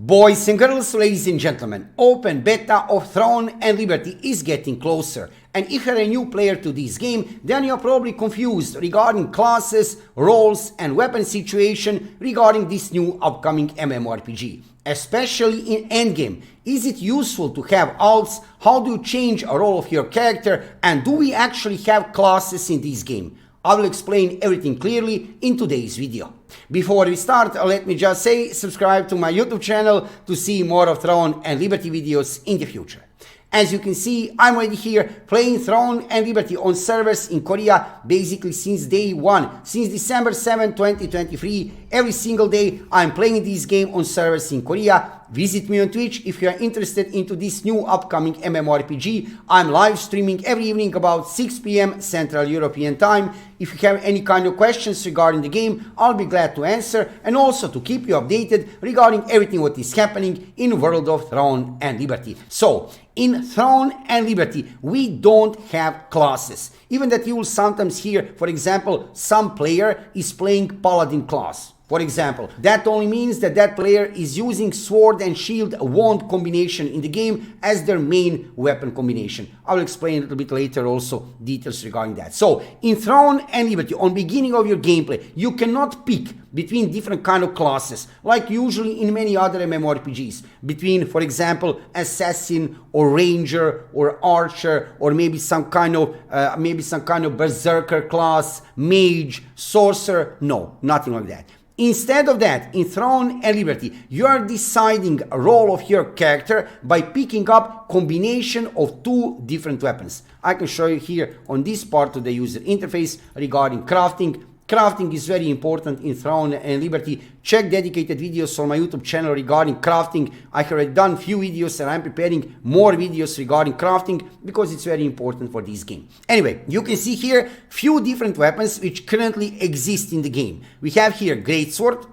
Boys and girls, ladies and gentlemen, open beta of Throne and Liberty is getting closer. And if you're a new player to this game, then you're probably confused regarding classes, roles and weapon situation regarding this new upcoming MMORPG. Especially in endgame, is it useful to have alts? How do you change a role of your character? And do we actually have classes in this game? I will explain everything clearly in today's video. Before we start, let me just say subscribe to my YouTube channel to see more of Throne and Liberty videos in the future. As you can see, I'm already here playing Throne and Liberty on servers in Korea basically since day one. Since December 7, 2023, every single day I'm playing this game on servers in Korea. Visit me on Twitch if you are interested into this new upcoming MMORPG. I'm live streaming every evening about 6 p.m. Central European Time. If you have any kind of questions regarding the game, I'll be glad to answer and also to keep you updated regarding everything what is happening in World of Throne and Liberty. So, in Throne and Liberty, we don't have classes. Even that you will sometimes hear, for example, some player is playing Paladin class. For example, that only means that that player is using sword and shield wand combination in the game as their main weapon combination. I will explain a little bit later also details regarding that. So, in Throne and Liberty, on beginning of your gameplay, you cannot pick between different kind of classes, like usually in many other MMORPGs, between, for example, assassin or ranger or archer or maybe some kind of berserker class, mage, sorcerer. No, nothing like that. Instead of that, in Throne and Liberty, you are deciding a role of your character by picking up combination of two different weapons. I can show you here on this part of the user interface regarding crafting. Crafting is very important in Throne and Liberty. Check dedicated videos on my YouTube channel regarding crafting. I have already done few videos and I'm preparing more videos regarding crafting because it's very important for this game. Anyway, you can see here few different weapons which currently exist in the game. We have here greatsword,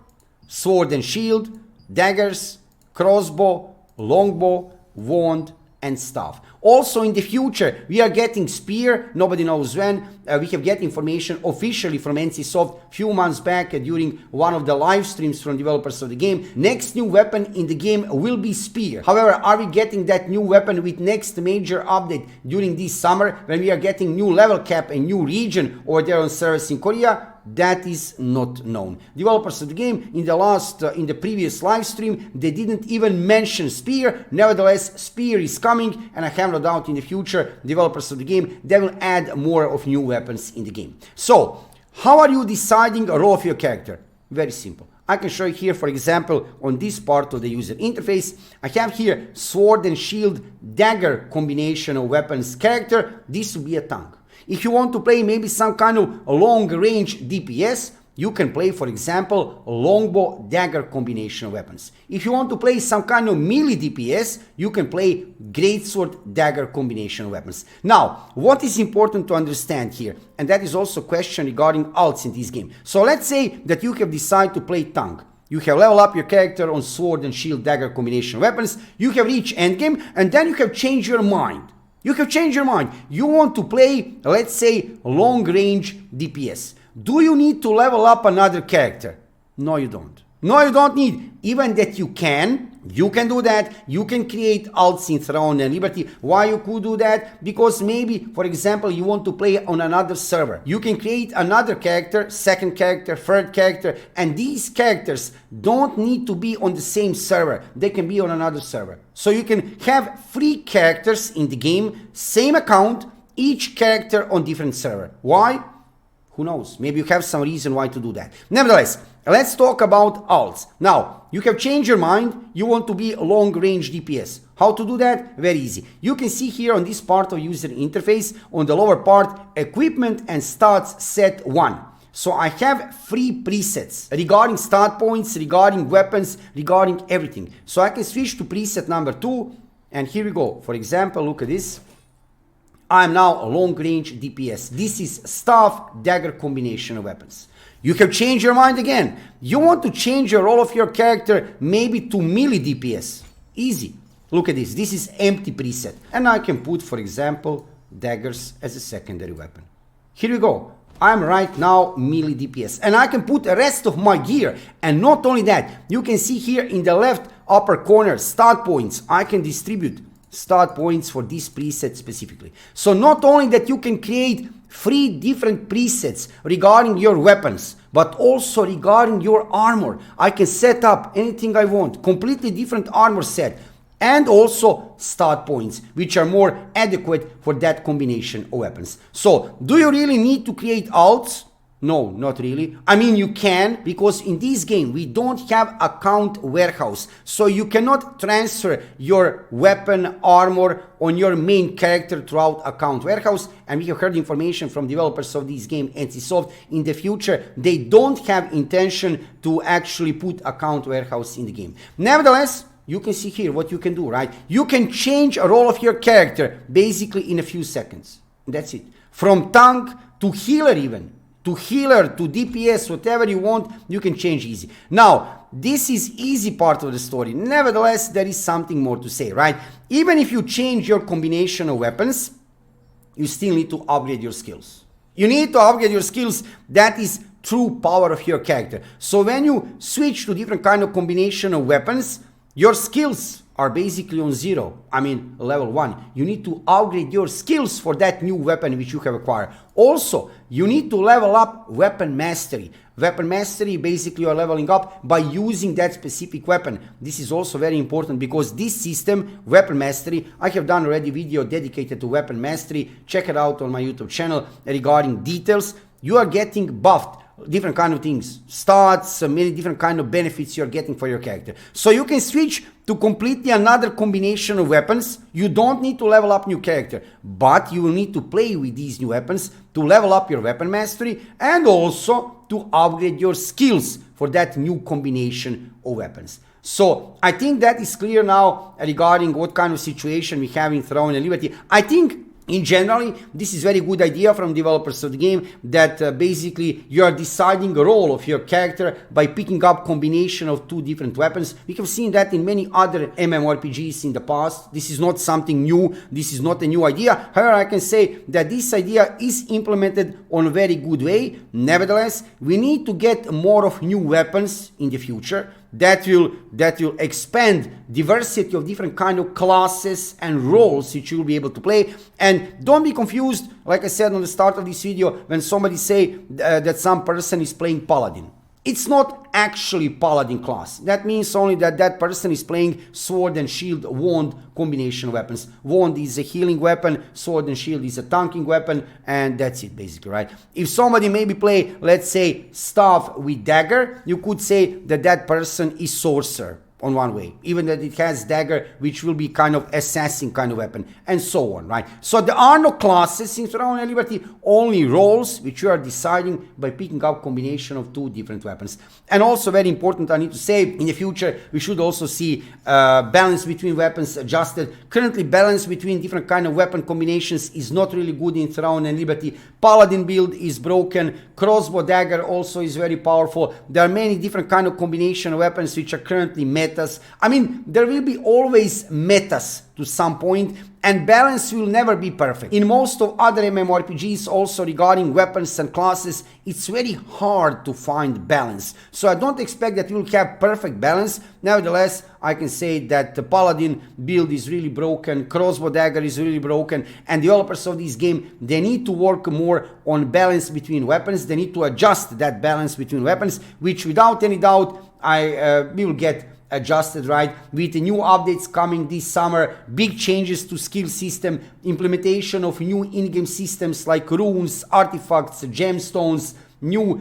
sword and shield, daggers, crossbow, longbow, wand and staff. Also in the future we are getting spear, nobody knows when. We have get information officially from NCSoft few months back during one of the live streams from developers of the game. Next new weapon in the game will be spear. However, are we getting that new weapon with next major update during this summer when we are getting new level cap and new region over there on servers in Korea? That is not known. Developers of the game in the previous live stream, they didn't even mention spear. Nevertheless, spear is coming and I have no doubt in the future developers of the game, they will add more of new weapons in the game. So, how are you deciding a role of your character? Very simple. I can show you here, for example, on this part of the user interface. I have here sword and shield dagger combination of weapons character. This will be a tank. If you want to play maybe some kind of long range DPS, you can play, for example, longbow dagger combination of weapons. If you want to play some kind of melee DPS, you can play greatsword dagger combination of weapons. Now, what is important to understand here, and that is also a question regarding alts in this game. So let's say that you have decided to play tank. You have leveled up your character on sword and shield dagger combination of weapons. You have reached endgame and then you have changed your mind. You have changed your mind. You want to play, let's say, long range DPS. Do you need to level up another character? No, you don't. No, you don't need. Even that you can do that. You can create alts in Throne and Liberty. Why you could do that? Because maybe, for example, you want to play on another server. You can create another character, second character, third character, and these characters don't need to be on the same server. They can be on another server. So you can have 3 characters in the game, same account, each character on different server. Why? Who knows? Maybe you have some reason why to do that. Nevertheless, let's talk about alts. Now, you have changed your mind. You want to be a long-range DPS. How to do that? Very easy. You can see here on this part of user interface, on the lower part, equipment and stats set 1. So I have 3 presets regarding stat points, regarding weapons, regarding everything. So I can switch to preset number 2. And here we go. For example, look at this. I am now a long-range DPS. This is staff dagger combination of weapons. You have changed your mind again. You want to change your role of your character maybe to melee DPS. Easy. Look at this. This is empty preset. And I can put, for example, daggers as a secondary weapon. Here we go. I'm right now melee DPS. And I can put the rest of my gear. And not only that, you can see here in the left upper corner, start points. I can distribute start points for this preset specifically. So not only that you can create 3 different presets regarding your weapons, but also regarding your armor. I can set up anything I want, completely different armor set, and also start points, which are more adequate for that combination of weapons. So do you really need to create alts? No, not really. I mean, you can, because in this game we don't have account warehouse, so you cannot transfer your weapon armor on your main character throughout account warehouse. And we have heard information from developers of this game, NCSoft, in the future they don't have intention to actually put account warehouse in the game. Nevertheless, you can see here what you can do, right? You can change a role of your character basically in a few seconds. That's it. From tank to healer, even to healer, to DPS, whatever you want, you can change easy. Now, this is easy part of the story. Nevertheless, there is something more to say, right? Even if you change your combination of weapons, you still need to upgrade your skills. You need to upgrade your skills. That is true power of your character. So when you switch to different kind of combination of weapons, your skills are basically on 0. I mean, level 1. You need to upgrade your skills for that new weapon which you have acquired. Also, you need to level up weapon mastery. Weapon mastery, basically you are leveling up by using that specific weapon. This is also very important because this system, weapon mastery, I have done already video dedicated to weapon mastery. Check it out on my YouTube channel regarding details. You are getting buffed. Different kind of things, stats, many different kind of benefits you're getting for your character. So you can switch to completely another combination of weapons. You don't need to level up new character, but you will need to play with these new weapons to level up your weapon mastery and also to upgrade your skills for that new combination of weapons. So I think that is clear now regarding what kind of situation we have in Throne and Liberty. I think in general, this is very good idea from developers of the game that basically you are deciding the role of your character by picking up combination of 2 different weapons. We have seen that in many other MMORPGs in the past. This is not something new. This is not a new idea. However, I can say that this idea is implemented on a very good way. Nevertheless, we need to get more of new weapons in the future. That will expand diversity of different kind of classes and roles which you'll be able to play. And don't be confused, like I said on the start of this video, when somebody say that some person is playing Paladin. It's not actually Paladin class. That means only that that person is playing sword and shield wand combination weapons. Wand is a healing weapon, sword and shield is a tanking weapon, and that's it basically, right? If somebody maybe play, let's say, staff with dagger, you could say that that person is sorcerer on one way, even that it has dagger, which will be kind of assassin kind of weapon, and so on, right? So there are no classes in Throne and Liberty, only roles which you are deciding by picking up combination of 2 different weapons. And also very important, I need to say, in the future we should also see balance between weapons adjusted. Currently, balance between different kind of weapon combinations is not really good in Throne and Liberty. Paladin build is broken, crossbow dagger also is very powerful. There are many different kind of combination of weapons which are currently metas. I mean, there will be always metas to some point, and balance will never be perfect. In most of other MMORPGs also regarding weapons and classes, it's very hard to find balance. So I don't expect that you'll have perfect balance. Nevertheless, I can say that the Paladin build is really broken, crossbow dagger is really broken, and developers of this game, they need to work more on balance between weapons. They need to adjust that balance between weapons, which without any doubt we will get adjusted, right? With the new updates coming this summer, big changes to skill system, implementation of new in-game systems like runes, artifacts, gemstones, new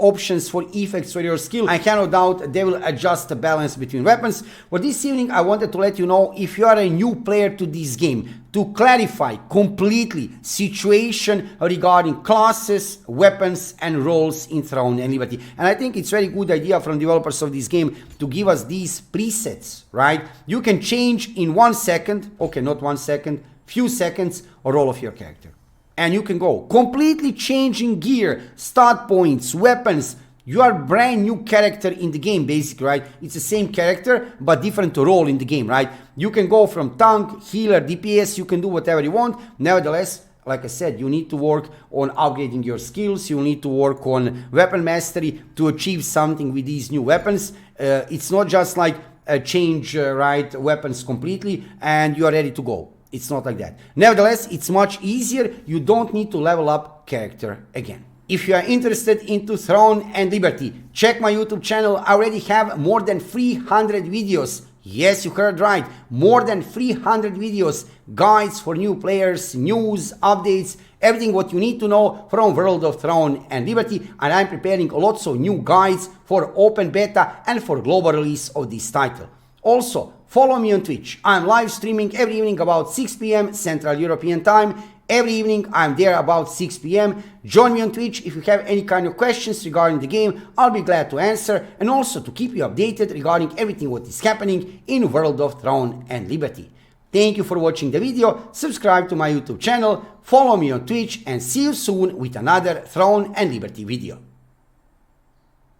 options for effects for your skill. I have no doubt they will adjust the balance between weapons. For this evening, I wanted to let you know, if you are a new player to this game, to clarify completely situation regarding classes, weapons, and roles in Throne and Liberty. And I think it's a very good idea from developers of this game to give us these presets, right? You can change in 1 second, okay, not 1 second, few seconds, a role of your character. And you can go completely changing gear, start points, weapons. You are a brand new character in the game, basically, right? It's the same character, but different role in the game, right? You can go from tank, healer, DPS, you can do whatever you want. Nevertheless, like I said, you need to work on upgrading your skills. You need to work on weapon mastery to achieve something with these new weapons. It's not just like change right weapons completely and you are ready to go. It's not like that. Nevertheless, it's much easier. You don't need to level up character again. If you are interested into Throne and Liberty, check my YouTube channel. I already have more than 300 videos. Yes, you heard right. More than 300 videos, guides for new players, news, updates, everything what you need to know from World of Throne and Liberty. And I'm preparing lots of new guides for open beta and for global release of this title. Also, follow me on Twitch. I'm live streaming every evening about 6 p.m. Central European Time. Every evening I'm there about 6 p.m. Join me on Twitch if you have any kind of questions regarding the game. I'll be glad to answer and also to keep you updated regarding everything what is happening in World of Throne and Liberty. Thank you for watching the video. Subscribe to my YouTube channel, follow me on Twitch, and see you soon with another Throne and Liberty video.